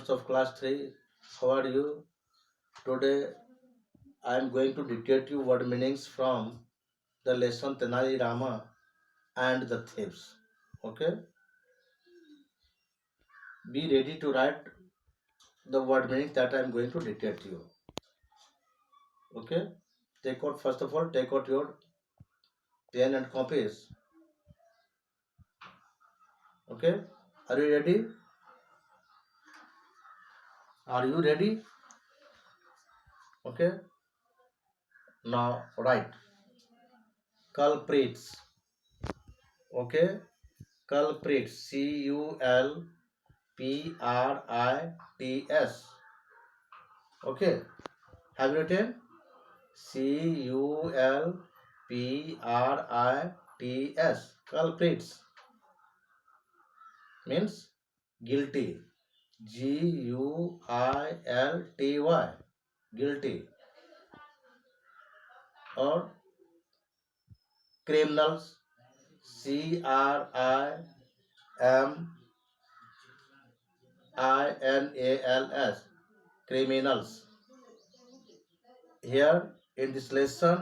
students of class 3. How are you? Today I am going to dictate you word meanings from the lesson Tenali Rama and the thieves. Okay? Be ready to write the word meanings that I am going to dictate you. Okay? First of all, take out your pen and copies. Okay? Are you ready? Are you ready? Okay? Now write. Culprits. Okay? Culprits. Culprits. Okay. Have you written? Culprits. Culprits means guilty. Guilty. Guilty. Or criminals. Criminals. Criminals. Here in this lesson,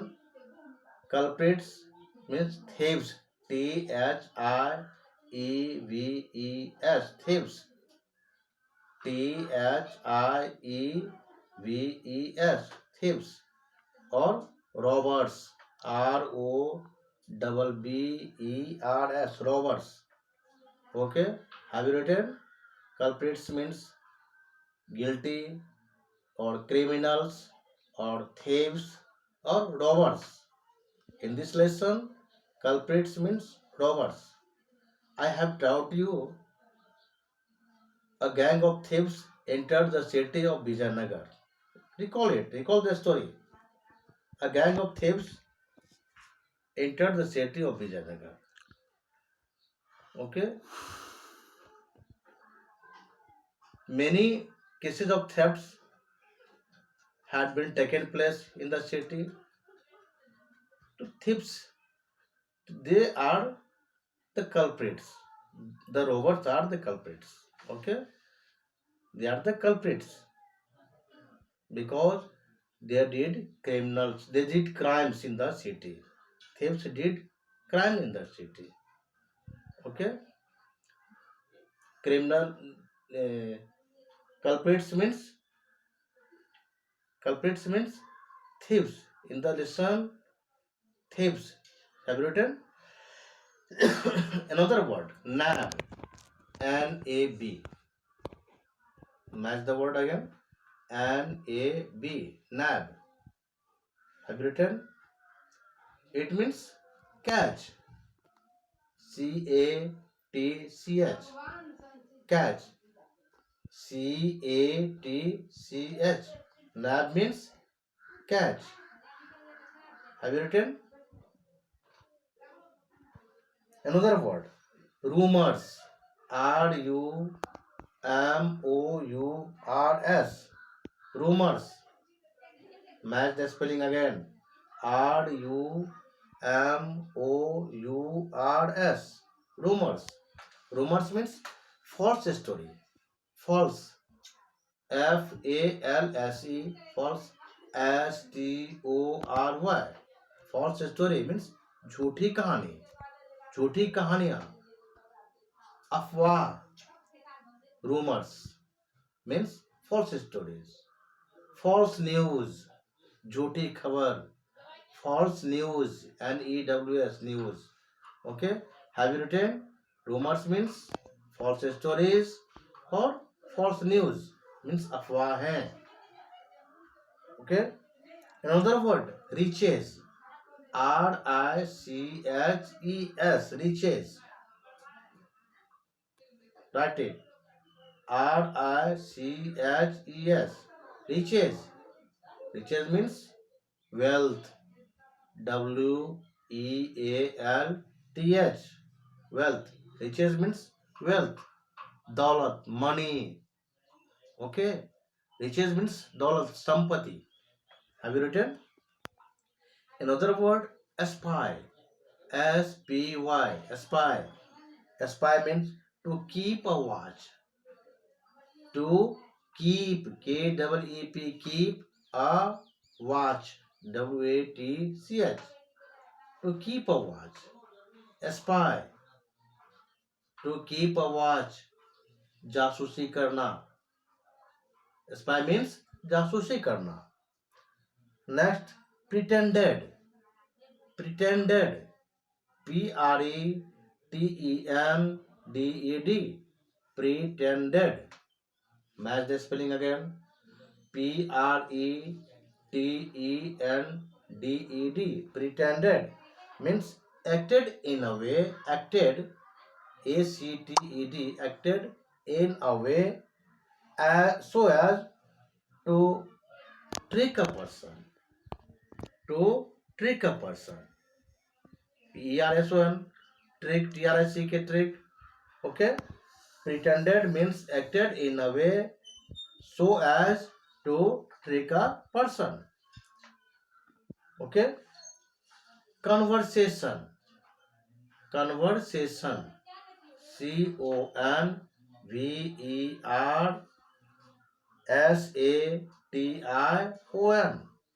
culprits means thieves. Thieves. Thieves. Thieves. Thieves. Or robbers. Robbers. Robbers. Okay. Have you written? Culprits means guilty or criminals or thieves or robbers. In this lesson, culprits means robbers. I have taught you a gang of thieves entered the city of Vijayanagar. Recall the story. A gang of thieves entered the city of Vijayanagar. Okay. Many cases of thefts had been taken place in the city. Thieves, they are the culprits. The robbers are the culprits. Okay. They are the culprits because they did crimes in the city. Thieves did crime in the city. Okay. Criminal uh, culprits means thieves. In the lesson, thieves. Have you written? Another word, nab. N-A-B. Match the word again. N-A-B. Nab. Have you written? It means catch. C-A-T-C-H. Catch. C-A-T-C-H. Nab means catch. Have you written? Another word, rumors. R-U-M-O-U-R-S. Rumors. Match the spelling again. R-U-M-O-U-R-S. Rumors. Rumors means false story. False. F-A-L-S-E. False. S-T-O-R-Y. False story means झूठी कहानी. झूठी कहानियां. अफवाह. Rumors means false stories. False news. झूठी खबर. False news. N-E-W-S. News. Okay. Have you written? Rumors means false stories or false news means अफवाहें. Okay. Another word, riches. R-I-C-H-E-S. Riches. Write it. R-I-C-H-E-S. Riches. Riches means wealth. W-E-A-L-T-H. Wealth. Riches means wealth. Daulat, money. Okay. Riches means daulat, sampati. Have you written? Another word, spy. S-P-Y. Spy. Spy means to keep a watch. To keep, K-E-E-P, keep a watch, W-A-T-C-H, to keep a watch. Spy, to keep a watch, जासूसी करना. Spy means जासूसी करना. Next, pretended, pretended, P-R-E-T-E-N-D-E-D, pretended. Match the spelling again. Pretended, pretended means acted in a way, acted, A-C-T-E-D, acted in a way so as to trick a person, to trick a person. E-R-S-O-N, trick, T-R-I-C-K, trick. Okay, pretended means acted in a way so as to trick a person. Okay, conversation, conversation, C-O-N-V-E-R-S-A-T-I-O-N,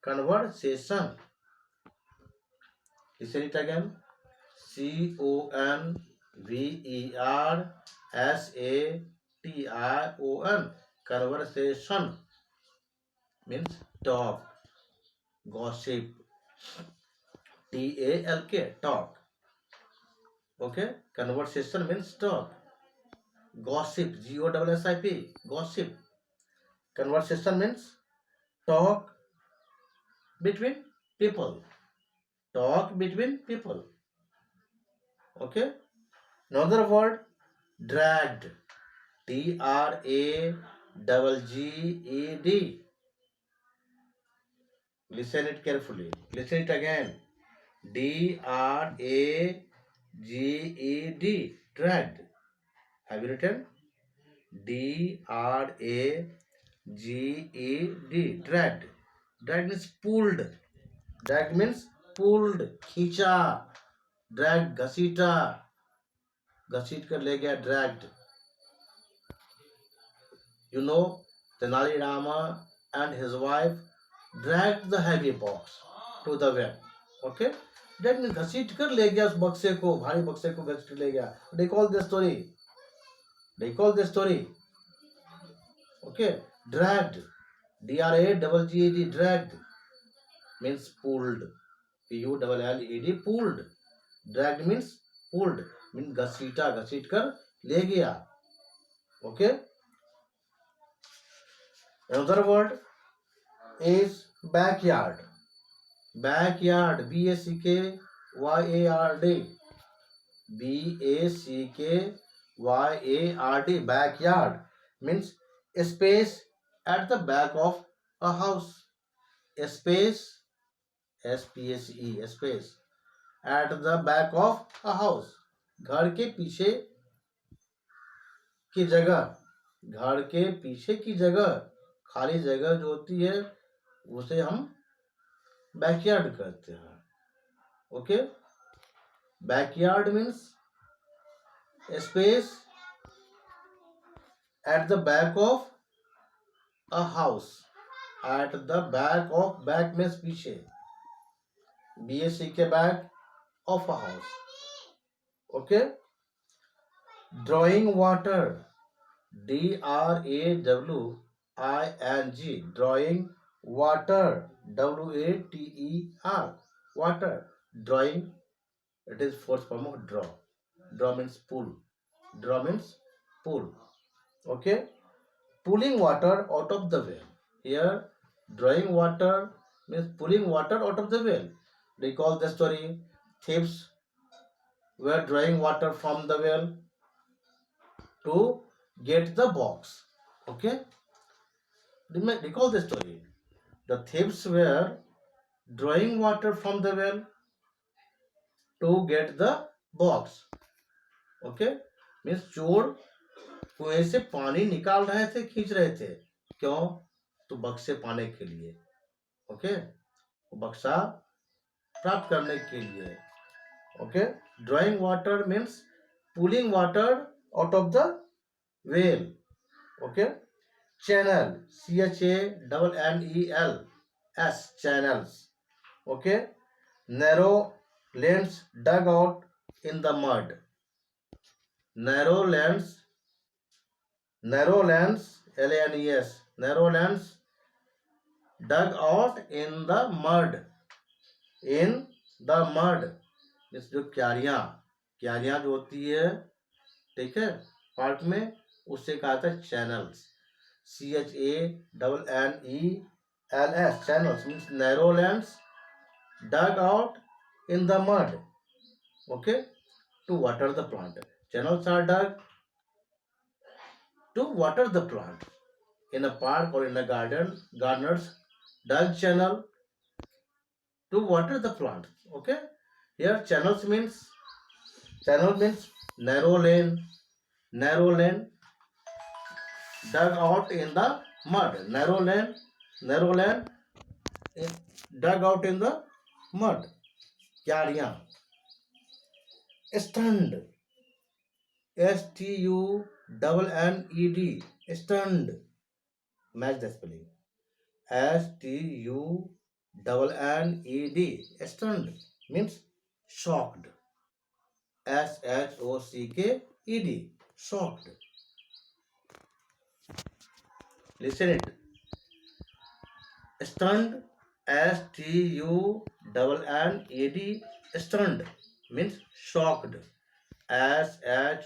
conversation. Listen it again. C-O-N-V-E-R-S-A-T-I-O-N, conversation means talk, gossip, T-A-L-K, talk. Okay, conversation means talk. Gossip, G-O-S-S-I-P, gossip. Conversation means talk between people. Talk between people. Okay. Another word, dragged. D-R-A-G-G-E-D. Listen it carefully. Listen it again. D-R-A-G-E-D. Dragged. Have you written? D-R-A-G-E-D. Dragged. Dragged means pulled. Dragged means pulled. खींचा. Dragged, घसीटा. घसीट कर ले गया. Dragged. You know, Tenali Rama and his wife dragged the heavy box to the well. Okay? That means घसीट कर ले गया उस बक्से को, भारी बक्से को घसीट ले गया. They call the story. They call the story. Okay? Dragged. D-R-A-G-G-E-D. Dragged means pulled. P-U-L-L-E-D. Pulled. Dragged means pulled. Means घसीटा, घसीट कर ले गया. Okay? Another word is backyard. Backyard, B-A-C-K-Y-A-R-D. B-A-C-K-Y-A-R-D. Backyard means a space at the back of a house. A space, S-P-A-C-E, a space at the back of a house. घर के पीछे की जगह, घर के पीछे की जगह, खाली जगह जो होती है उसे हम बैकयार्ड कहते हैं. Okay, backyard means space at the back of a house. At the back of, back means पीछे, BAC के back of a house. Okay, drawing water, DRAWING, drawing water, WATER, water. Drawing, it is fourth form of draw. Draw means pull. Draw means pull. Okay, pulling water out of the well. Here drawing water means pulling water out of the well. Recall the story. Thieves were drawing water from the well to get the box. Okay, recall the story. The thieves were drawing water from the well to get the box. Okay, means चोर कुएं से पानी निकाल रहे थे, खींच रहे थे. क्यों? तो बक्से पाने के लिए. ओके, बक्सा प्राप्त करने के लिए. Okay, drawing water means pulling water out of the well. Okay, channel, CHANNEL, channels. Okay, narrow lanes dug out in the mud. Narrow lanes, narrow lanes, LANES, narrow lanes dug out in the mud. In the mud means जो क्यारियां, क्यारियां जो होती है, ठीक है, part में, उससे कहा था channels, CHANNELS, channels means narrow lands dug out in the mud, okay, to water the plant. Channels are dug to water the plant. In a park or in a garden, gardeners dug channel to water the plant. Okay, here channel means narrow lane, narrow lane dug out in the mud. Narrow lane dug out in the mud. क्यारियां. Stunned, STUNNED, stunned. Match the spelling. STUNNED, stunned means shocked. SHOCKED, shocked. Listen it. Stunned, STUNNED, stunned means shocked.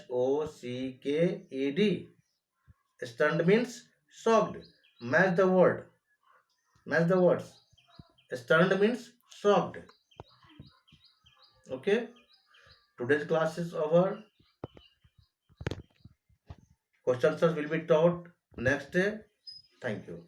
SHOCKED, stunned means shocked. Match the word. Match the words. Stunned means shocked. Okay. Today's class is over. Question answers will be taught next day. Thank you.